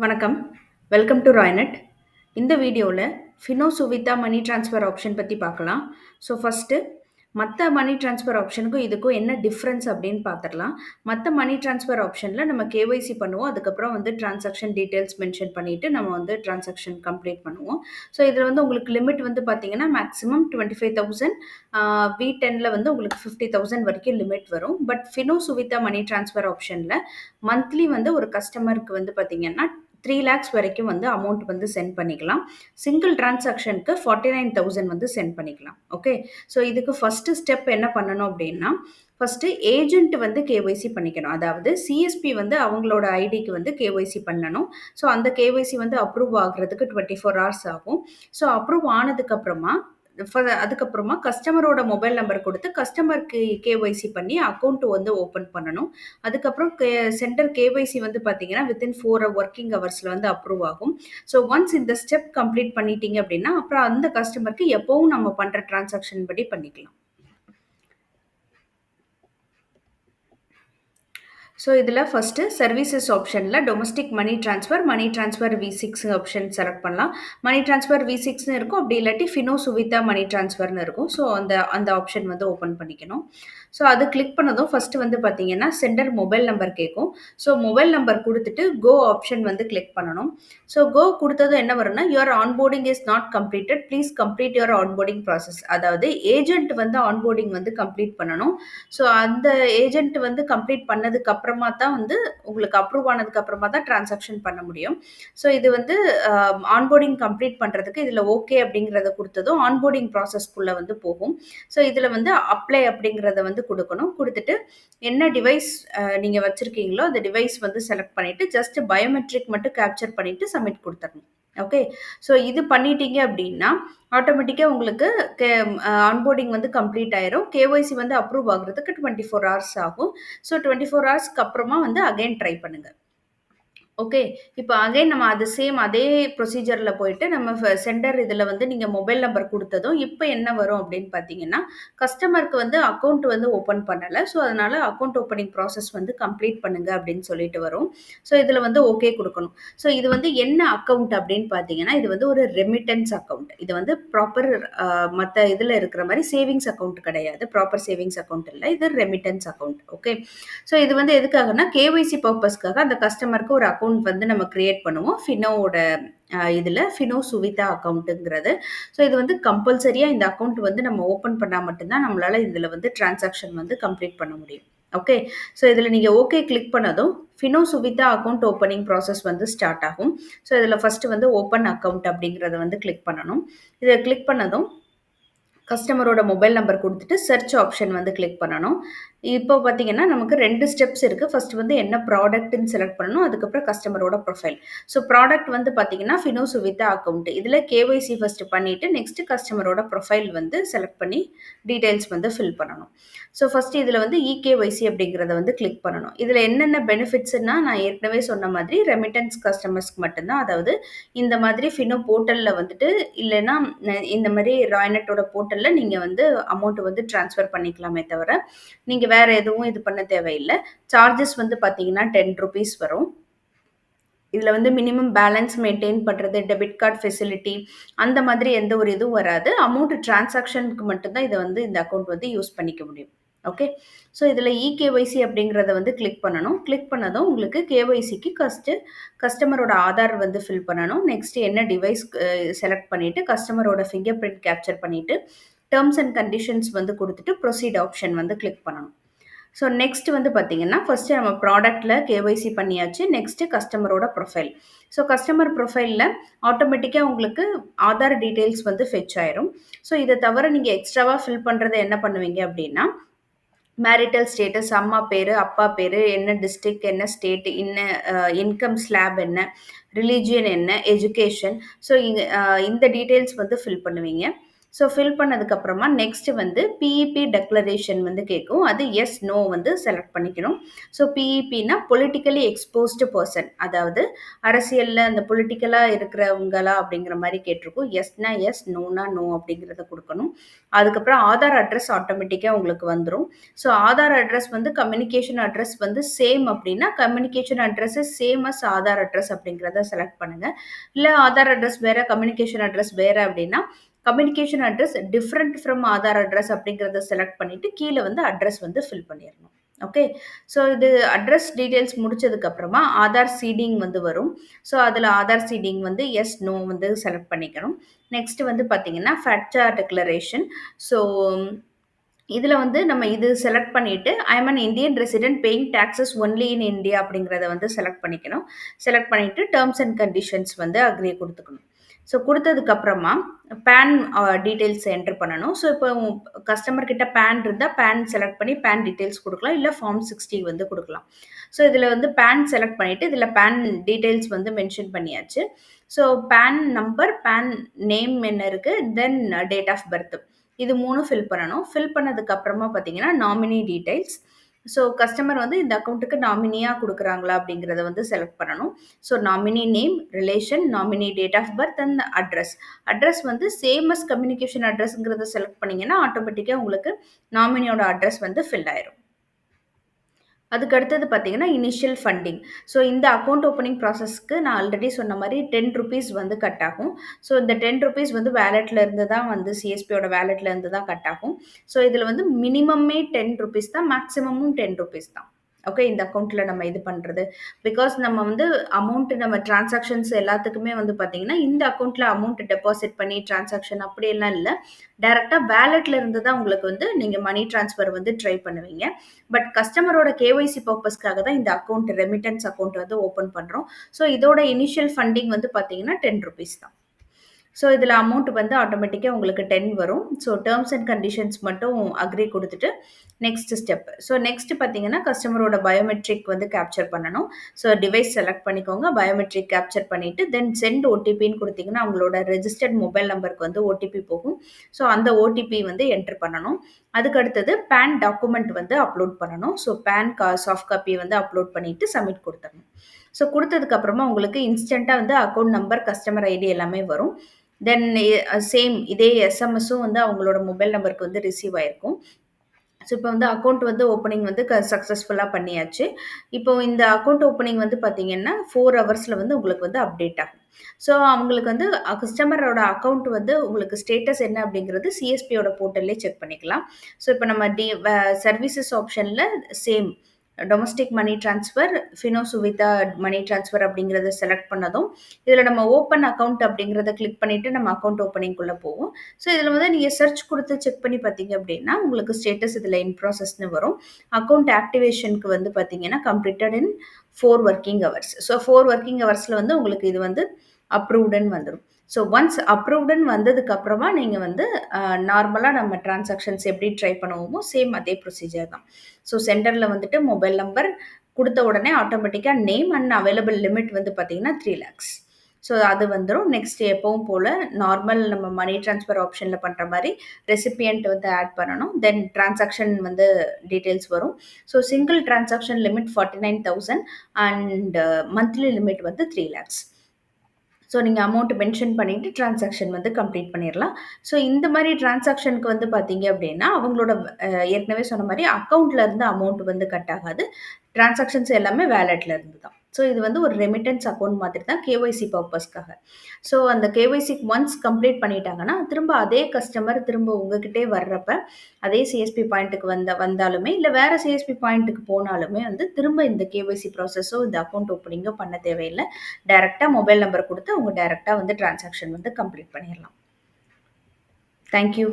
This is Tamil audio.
வணக்கம். Welcome to Rainet. இந்த வீடியோல Fino Suvidha money transfer option பத்தி பார்க்கலாம். ஸோ ஃபர்ஸ்ட்டு மத்த மணி ட்ரான்ஸ்ஃபர் ஆப்ஷனுக்கும் இதுக்கும் என்ன டிஃபரன்ஸ் அப்படின்னு பார்த்துடலாம். மத்த மணி ட்ரான்ஸ்ஃபர் ஆப்ஷன்ல நம்ம கேஒய்சி பண்ணுவோம். அதுக்கப்புறம் வந்து டிரான்சாக்ஷன் டீட்டெயில்ஸ் மென்ஷன் பண்ணிட்டு நம்ம வந்து டிரான்சாக்ஷன் கம்ப்ளீட் பண்ணுவோம். ஸோ இதில வந்து உங்களுக்கு லிமிட் வந்து பார்த்தீங்கன்னா, மேக்ஸிமம் 25,000 V10ல வந்து உங்களுக்கு 50,000 வரைக்கும் லிமிட் வரும். But Fino Suvidha money transfer ஆப்ஷன்ல மந்த்லி வந்து ஒரு கஸ்டமருக்கு வந்து பார்த்தீங்கன்னா 3 லேக்ஸ் வரைக்கும் வந்து அமௌண்ட் வந்து சென்ட் பண்ணிக்கலாம். சிங்கிள் டிரான்சாக்ஷனுக்கு 49,000 வந்து சென்ட் பண்ணிக்கலாம். ஓகே. ஸோ இதுக்கு ஃபர்ஸ்ட் ஸ்டெப் என்ன பண்ணணும் அப்படின்னா, ஃபர்ஸ்ட்டு ஏஜென்ட் வந்து கேஒய்சி பண்ணிக்கணும். அதாவது சிஎஸ்பி வந்து அவங்களோட ஐடிக்கு வந்து கேஒய்சி பண்ணணும். ஸோ அந்த கேஒய்சி வந்து அப்ரூவ் ஆகுறதுக்கு 24 ஹார்ஸ் ஆகும். ஸோ அப்ரூவ் ஆனதுக்கப்புறமா அதுக்கப்புறமா கஸ்டமரோட மொபைல் நம்பர் குடுத்து கஸ்டமருக்கு கேஒய்சி பண்ணி அக்கவுண்ட் வந்து ஓப்பன் பண்ணணும். அதுக்கப்புறம் சென்டர் கேஒய்சி வந்து பார்த்தீங்கன்னா, வித்தின் 4 வொர்க்கிங் ஹவர்ஸ்ல வந்து அப்ரூவ் ஆகும். ஸோ ஒன்ஸ் இந்த ஸ்டெப் கம்ப்ளீட் பண்ணிட்டீங்க அப்படின்னா, அப்புறம் அந்த கஸ்டமருக்கு எப்பவும் நம்ம பண்ற டிரான்சாக்ஷன் படி பண்ணிக்கலாம். ஸோ இதில ஃபர்ஸ்ட்டு சர்வீசஸ் ஆப்ஷன்ல domestic money transfer V6 option select பண்ணலாம். மணி ட்ரான்ஸ்ஃபர் V6ன்னு இருக்கும். அப்படி இல்லாட்டி ஃபினோ சுவிதா மணி ட்ரான்ஸ்ஃபர்ன்னு இருக்கும். ஸோ அந்த அந்த ஆப்ஷன் வந்து ஓப்பன் பண்ணிக்கணும். ஸோ அது கிளிக் பண்ணதும் ஃபர்ஸ்ட்டு வந்து பார்த்தீங்கன்னா, சென்டர் மொபைல் நம்பர் கேட்கும். ஸோ மொபைல் நம்பர் குடுத்துட்டு கோ ஆப்ஷன் வந்து கிளிக் பண்ணணும். ஸோ கோ குடுத்ததும் என்ன வரும்னா, your onboarding is not completed. Please complete your onboarding process. அதாவது ஏஜென்ட் வந்து ஆன்போர்டிங் வந்து கம்ப்ளீட் பண்ணணும். ஸோ அந்த ஏஜென்ட் வந்து கம்ப்ளீட் பண்ணதுக்கு அப்புறமா தான் வந்து உங்களுக்கு அப்ரூவ் ஆனதுக்கு அப்புறமா தான் டிரான்சாக்ஷன் பண்ண முடியும். ஸோ இது வந்து ஆன்போர்டிங் கம்ப்ளீட் பண்றதுக்கு இதில ஓகே அப்படிங்கிறத குடுத்ததும் ஆன்போர்டிங் ப்ராசஸ்க்குள்ள வந்து போகும். ஸோ இதில வந்து அப்ளை அப்படிங்கிறத வந்து குடுக்கணும். குடுத்துட்டு என்ன டிவைஸ் நீங்க வச்சிருக்கீங்களோ அந்த டிவைஸ் வந்து செலக்ட் பண்ணிட்டு ஜஸ்ட் பயோமெட்ரிக் மட்டும் கேப்சர் பண்ணிட்டு சப்மிட் குடுத்துறணும். ஓகே. ஸோ இது பண்ணிட்டீங்க அப்படின்னா, ஆட்டோமேட்டிக்கா உங்களுக்கு ஆன்போர்டிங் வந்து கம்ப்ளீட் ஆயிரும். கேஒய்சி வந்து அப்ரூவ் ஆகுறதுக்கு 24 ஹார்ஸ் ஆகும். ஸோ 24 ஹார்ஸ்க்கு அப்புறமா வந்து அகைன் ட்ரை பண்ணுங்க. ஓகே. இப்ப அகைன் நம்ம அது சேம் அதே ப்ரொசீஜர்ல போயிட்டு நம்ம சென்டர் இதுல வந்து நீங்க மொபைல் நம்பர் குடுத்ததும், இப்ப என்ன வரும் அப்படின்னு பார்த்தீங்கன்னா, கஸ்டமருக்கு வந்து அக்கவுண்ட் வந்து ஓப்பன் பண்ணல. ஸோ அதனால அக்கவுண்ட் ஓப்பனிங் ப்ராசஸ் வந்து கம்ப்ளீட் பண்ணுங்க அப்படின்னு சொல்லிட்டு வரும். ஸோ இதுல வந்து ஓகே குடுக்கணும். ஸோ இது வந்து என்ன அக்கவுண்ட் அப்படின்னு பார்த்தீங்கன்னா, இது வந்து ஒரு ரெமிட்டன்ஸ் அக்கவுண்ட். இது வந்து ப்ராப்பர் மத்த இதுல இருக்கிற மாரி சேவிங்ஸ் அக்கவுண்ட் கிடையாது. ப்ராப்பர் சேவிங்ஸ் அக்கவுண்ட் இல்ல. இது ரெமிட்டன்ஸ் அக்கவுண்ட். ஓகே. ஸோ இது வந்து எதுக்காகன்னா, கேஒய்சி பர்ப்பஸ்க்காக அந்த கஸ்டமருக்கு ஒரு அக்கவுண்ட் வந்து நம்ம கிரியேட் பண்ணுவோம். ஃபினோவோட இதுல ஃபினோ சுவிதா அக்கவுண்ட்ங்கிறது. ஸோ இது வந்து கம்பல்சரியா இந்த அக்கவுண்ட் வந்து நம்ம ஓப்பன் பண்ணா மட்டும் தான் நம்மளால இதுல வந்து டிரான்சாக்ஷன் வந்து கம்ப்ளீட் பண்ண முடியும். ஓகே. ஸோ இதுல நீங்க ஓகே கிளிக் பண்ணதும், Fino Suvidha account opening process வந்து ஸ்டார்ட் ஆகும். ஸோ இதுல ஃபர்ஸ்ட் வந்து ஓப்பன் அக்கவுண்ட் அப்படிங்கிறத வந்து கிளிக் பண்ணணும். இத கிளிக் பண்ணதும் கஸ்டமரோட மொபைல் நம்பர் குடுத்துட்டு செர்ச் ஆப்ஷன் வந்து கிளிக் பண்ணணும். இப்போ பார்த்தீங்கன்னா, நமக்கு 2 ஸ்டெப்ஸ் இருக்கு. ஃபர்ஸ்ட் வந்து என்ன ப்ராடக்ட்ன்னு செலக்ட் பண்ணணும். அதுக்கப்புறம் கஸ்டமரோட ப்ரொஃபைல். ஸோ ப்ராடக்ட் வந்து பார்த்தீங்கன்னா, ஃபினோ சுவிதா அக்கவுண்ட். இதில கேஒய்சி ஃபர்ஸ்ட் பண்ணிட்டு, நெக்ஸ்ட் கஸ்டமரோட ப்ரொஃபைல் வந்து செலக்ட் பண்ணி டீட்டெயில்ஸ் வந்து ஃபில் பண்ணணும். ஸோ ஃபர்ஸ்ட் இதில வந்து இகேஒய்சி அப்படிங்கிறத வந்து கிளிக் பண்ணணும். இதில என்னென்ன பெனிஃபிட்ஸ்ன்னா, நான் ஏற்கனவே சொன்ன மாதிரி ரெமிட்டன்ஸ் கஸ்டமர்ஸ்க்கு மட்டும் தான். அதாவது இந்த மாதிரி ஃபினோ போர்ட்டல்ல வந்துட்டு இல்லன்னா இந்த மாரி ராய்நெட்டோட போர்ட்டல்ல நீங்க வந்து அமௌண்ட் வந்து ட்ரான்ஸ்ஃபர் பண்ணிக்கலாமே தவிர, நீங்க வேற எதுவும் இது பண்ண தேவையில்ல. சார்ஜஸ் வந்து பார்த்தீங்கன்னா ₹10 வரும். இதுல வந்து மினிமம் பேலன்ஸ் மெயின்டெயின் பண்றது, டெபிட் கார்ட் ஃபெசிலிட்டி அந்த மாதிரி எந்த ஒரு இதுவும் வராது. அமௌண்ட் டிரான்சாக்ஷனுக்கு மட்டும் தான் இத வந்து இந்த அக்கவுண்ட் வந்து யூஸ் பண்ணிக்க முடியும். ஓகே. ஸோ இதுல இகேஒய்சி அப்படிங்கிறத வந்து கிளிக் பண்ணணும். கிளிக் பண்ணதும் உங்களுக்கு கேஒய்சிக்கு கஸ்டமரோட ஆதார் வந்து ஃபில் பண்ணணும். நெக்ஸ்ட் என்ன டிவைஸ் செலக்ட் பண்ணிட்டு கஸ்டமரோட ஃபிங்கர் பிரிண்ட் கேப்சர் பண்ணிட்டு, டெர்ம்ஸ் அண்ட் கண்டிஷன்ஸ் வந்து குடுத்துட்டு ப்ரொசீட் ஆப்ஷன் வந்து கிளிக் பண்ணணும். ஸோ நெக்ஸ்ட் வந்து பார்த்தீங்கன்னா, ஃபர்ஸ்ட்டு நம்ம ப்ராடக்ட்ல கேஒய்சி பண்ணியாச்சு. நெக்ஸ்ட் கஸ்டமரோட ப்ரொஃபைல். ஸோ கஸ்டமர் ப்ரொஃபைல்ல ஆட்டோமேட்டிக்கா உங்களுக்கு ஆதார் டீட்டெயில்ஸ் வந்து ஃபெட்ச் ஆயிரும். ஸோ இத தவிர நீங்க எக்ஸ்ட்ராவா ஃபில் பண்றது என்ன பண்ணுவீங்க அப்டின்னா, மேரிட்டல் ஸ்டேட்டஸ் அம்மா பேரு, அப்பா பேரு, என்ன டிஸ்ட்ரிக்ட், என்ன ஸ்டேட், என்ன இன்கம் ஸ்லாப் என்ன, ரிலிஜியன் என்ன, எஜுகேஷன். ஸோ இந்த டீட்டெயில்ஸ் வந்து ஃபில் பண்ணுவீங்க. ஸோ ஃபில் பண்ணதுக்கப்புறமா நெக்ஸ்ட் வந்து பிஇபி டெக்ளரேஷன் வந்து கேட்கும். அது எஸ் நோ வந்து செலக்ட் பண்ணிக்கணும். ஸோ பிஇபினா பொலிட்டிக்கலி எக்ஸ்போஸ்டு பர்சன், அதாவது அரசியலில் அந்த பொலிட்டிக்கலாக இருக்கிறவங்களா அப்படிங்கிற மாதிரி கேட்டிருக்கும். எஸ்னா எஸ், நோனா நோ அப்படிங்கிறத கொடுக்கணும். அதுக்கப்புறம் ஆதார் அட்ரஸ் ஆட்டோமேட்டிக்காக உங்களுக்கு வந்துடும். ஸோ ஆதார் அட்ரஸ் வந்து கம்யூனிகேஷன் அட்ரஸ் வந்து சேம் அப்படின்னா communication address same as Aadhaar address அப்படிங்கிறத செலக்ட் பண்ணுங்கள். இல்லை ஆதார் அட்ரஸ் வேறு கம்யூனிகேஷன் அட்ரஸ் வேறு அப்படின்னா communication address different from Aadhaar address அப்படிங்கிறத செலக்ட் பண்ணிட்டு கீழே வந்து அட்ரஸ் வந்து ஃபில் பண்ணிடணும். ஓகே, ஸோ இது அட்ரஸ் டீட்டெயில்ஸ் முடிச்சதுக்கு அப்புறமா ஆதார் சீடிங் வந்து வரும். ஸோ அதில் ஆதார் சீடிங் வந்து எஸ் நோ வந்து செலக்ட் பண்ணிக்கணும். நெக்ஸ்ட் வந்து பார்த்தீங்கன்னா ஃபேக்டா டிக்ளரேஷன். ஸோ இதில் வந்து நம்ம இது செலக்ட் பண்ணிவிட்டு I am an Indian resident paying taxes only in India அப்படிங்கிறத வந்து செலக்ட் பண்ணிக்கணும். செலக்ட் பண்ணிவிட்டு டேர்ம்ஸ் அண்ட் கண்டிஷன்ஸ் வந்து அக்ரி கொடுத்துக்கணும். ஸோ கொடுத்ததுக்கப்புறமா பேன் டீட்டெயில்ஸ் என்ட்ரு பண்ணணும். ஸோ இப்போ கஸ்டமர் கிட்ட பேன் இருந்தால் பேன் செலக்ட் பண்ணி பேன் டீட்டெயில்ஸ் கொடுக்கலாம், இல்லை ஃபார்ம் 60 வந்து கொடுக்கலாம். ஸோ இதில் வந்து பேன் செலக்ட் பண்ணிவிட்டு இதில் பேன் டீட்டெயில்ஸ் வந்து மென்ஷன் பண்ணியாச்சு. So PAN number, PAN name என்ன இருக்குது, தென் டேட் ஆஃப் பர்த், இது 3 ஃபில் பண்ணணும். ஃபில் பண்ணதுக்கப்புறமா பார்த்தீங்கன்னா நாமினி டீட்டெயில்ஸ். ஸோ கஸ்டமர் வந்து இந்த அக்கௌண்ட்டுக்கு நாமினியாக கொடுக்குறாங்களா அப்படிங்கிறத வந்து செலக்ட் பண்ணணும். So nominee name, relation, nominee date of birth and address. Address வந்து சேம் அஸ் கம்யூனிகேஷன் அட்ரஸ்ங்கிறத செலக்ட் பண்ணிங்கன்னா ஆட்டோமேட்டிக்காக உங்களுக்கு நாமினியோட அட்ரஸ் வந்து ஃபில் ஆயிரும். அதுக்கு அடுத்தது பார்த்தீங்கன்னா இனிஷியல் ஃபண்டிங். ஸோ இந்த அக்கௌண்ட் ஓப்பனிங் ப்ராசஸ்க்கு நான் ஆல்ரெடி சொன்ன மாதிரி ₹10 வந்து கட் ஆகும். ஸோ இந்த ₹10 வந்து வேலெட்ல இருந்து தான் வந்து சிஎஸ்பியோட வேலெட்ல இருந்து தான் கட் ஆகும். ஸோ இதில் வந்து மினிமமே ₹10 தான், மேக்ஸிமமும் ₹10 தான். ஓகே, இந்த அக்கௌண்ட்டில் நம்ம இது பண்ணுறது பிகாஸ் நம்ம வந்து அமௌண்ட் நம்ம டிரான்சாக்ஷன்ஸ் எல்லாத்துக்குமே வந்து பார்த்தீங்கன்னா இந்த அக்கௌண்ட்டில் அமௌண்ட் டெபாசிட் பண்ணி டிரான்சாக்ஷன் அப்படியெல்லாம் இல்லை. டைரெக்டாக வேலெட்ல இருந்து தான் உங்களுக்கு வந்து நீங்கள் மணி ட்ரான்ஸ்ஃபர் வந்து ட்ரை பண்ணுவீங்க. பட் கஸ்டமரோட கேஒய்சி பர்பஸ்க்காக தான் இந்த அக்கௌண்ட், ரெமிட்டன்ஸ் அக்கௌண்ட் வந்து ஓப்பன் பண்ணுறோம். ஸோ இதோட இனிஷியல் ஃபண்டிங் வந்து பார்த்தீங்கன்னா ₹10 தான். ஸோ இதில் அமௌண்ட் வந்து ஆட்டோமேட்டிக்காக உங்களுக்கு 10 வரும். ஸோ டேர்ம்ஸ் அண்ட் கண்டிஷன்ஸ் மட்டும் அக்ரி கொடுத்துட்டு நெக்ஸ்ட் ஸ்டெப். ஸோ நெக்ஸ்ட் பார்த்தீங்கன்னா கஸ்டமரோட பயோமெட்ரிக் வந்து கேப்சர் பண்ணணும். ஸோ டிவைஸ் செலக்ட் பண்ணிக்கோங்க, பயோமெட்ரிக் கேப்சர் பண்ணிவிட்டு தென் சென்ட் ஓடிபின்னு கொடுத்தீங்கன்னா அவங்களோட ரெஜிஸ்டர்ட் மொபைல் நம்பருக்கு வந்து ஓடிபி போகும். ஸோ அந்த ஓடிபி வந்து என்ட்ரு பண்ணணும். அதுக்கு அடுத்தது பேன் டாக்குமெண்ட் வந்து அப்லோட் பண்ணணும். ஸோ பேன் சாஃப்ட் காப்பி வந்து அப்லோட் பண்ணிவிட்டு சப்மிட் கொடுத்துடணும். ஸோ கொடுத்ததுக்கப்புறமா உங்களுக்கு இன்ஸ்டண்ட்டாக வந்து அக்கௌண்ட் நம்பர், கஸ்டமர் ஐடி எல்லாமே வரும். தென் சேம் இதே எஸ்எம்எஸும் வந்து அவங்களோட மொபைல் நம்பருக்கு வந்து ரிசீவ் ஆயிருக்கும். ஸோ இப்போ வந்து அக்கௌண்ட் வந்து ஓப்பனிங் வந்து சக்ஸஸ்ஃபுல்லாக பண்ணியாச்சு. இப்போ இந்த அக்கௌண்ட் ஓப்பனிங் வந்து பார்த்தீங்கன்னா 4 ஹவர்ஸில் வந்து உங்களுக்கு வந்து அப்டேட் ஆகும். ஸோ அவங்களுக்கு வந்து கஸ்டமரோட அக்கௌண்ட் வந்து உங்களுக்கு ஸ்டேட்டஸ் என்ன அப்படிங்கிறது சிஎஸ்பியோட போர்ட்டல்லே செக் பண்ணிக்கலாம். ஸோ இப்போ நம்ம சர்வீசஸ் ஆப்ஷனில் same domestic money transfer, Fino Suvidha money transfer அப்படிங்கிறத செலக்ட் பண்ணதும் இதில் நம்ம ஓப்பன் அக்கௌண்ட் அப்படிங்கிறத கிளிக் பண்ணிவிட்டு நம்ம அக்கௌண்ட் ஓப்பனிங்குள்ளே போவோம். ஸோ இதில் வந்து நீங்கள் சர்ச் கொடுத்து செக் பண்ணி பார்த்தீங்க அப்படின்னா உங்களுக்கு ஸ்டேட்டஸ் இதில் இன் ப்ராசஸ்னு வரும். அக்கௌண்ட் ஆக்டிவேஷனுக்கு வந்து பார்த்தீங்கன்னா கம்ப்ளீட்டட் இன் 4 ஒர்க்கிங் ஹவர்ஸ். ஸோ 4 ஒர்க்கிங் ஹவர்ஸில் வந்து உங்களுக்கு இது வந்து அப்ரூவ்டுன்னு வந்துடும். ஸோ ஒன்ஸ் அப்ரூவ்டுன்னு வந்ததுக்கப்புறமா நீங்கள் வந்து நார்மலாக நம்ம டிரான்சாக்ஷன்ஸ் எப்படி ட்ரை பண்ணுவோமோ சேம் அதே ப்ரொசீஜர் தான். ஸோ சென்டரில் வந்துட்டு மொபைல் நம்பர் கொடுத்த உடனே ஆட்டோமேட்டிக்காக நேம் அண்ட் அவைலபிள் லிமிட் வந்து பார்த்தீங்கன்னா 3 lakhs. ஸோ அது வந்துடும். நெக்ஸ்ட் எப்பவும் போல் நார்மல் நம்ம மணி ட்ரான்ஸ்ஃபர் ஆப்ஷனில் பண்ணுற மாதிரி ரெசிபியன்ட் வந்து ஆட் பண்ணணும். தென் டிரான்சாக்ஷன் வந்து டீட்டெயில்ஸ் வரும். So single transaction limit 49,000 and monthly limit வந்து 3 lakhs. ஸோ நீங்கள் அமௌண்ட் மென்ஷன் பண்ணிவிட்டு டிரான்சாக்ஷன் வந்து கம்ப்ளீட் பண்ணிடலாம். ஸோ இந்த மாதிரி டிரான்சாக்ஷனுக்கு வந்து பார்த்தீங்க அப்படின்னா அவங்களோட ஏற்கனவே சொன்ன மாதிரி அக்கௌண்ட்டில் இருந்து அமௌண்ட் வந்து கட் ஆகாது. டிரான்சாக்ஷன்ஸ் எல்லாமே வேலெட்டில் இருந்து தான். ஸோ இது வந்து ஒரு ரெமிட்டன்ஸ் அக்கௌண்ட் மாதிரி தான் கேஒய்சி பர்பஸ்க்காக. ஸோ அந்த கேஒய்சி ஒன்ஸ் கம்ப்ளீட் பண்ணிட்டாங்கன்னா திரும்ப அதே கஸ்டமர் திரும்ப உங்ககிட்டே வர்றப்ப அதே சிஎஸ்பி பாயிண்ட்டுக்கு வந்தாலுமே இல்லை வேறு சிஎஸ்பி பாயிண்ட்டுக்கு போனாலுமே வந்து திரும்ப இந்த கேஒய்சி ப்ராசஸோ இந்த அக்கௌண்ட் ஓப்பனிங்கோ பண்ண தேவையில்லை. டைரெக்டாக மொபைல் நம்பர் கொடுத்து அவங்க டைரெக்டாக வந்து டிரான்சாக்ஷன் வந்து கம்ப்ளீட் பண்ணிடலாம். தேங்க்யூ.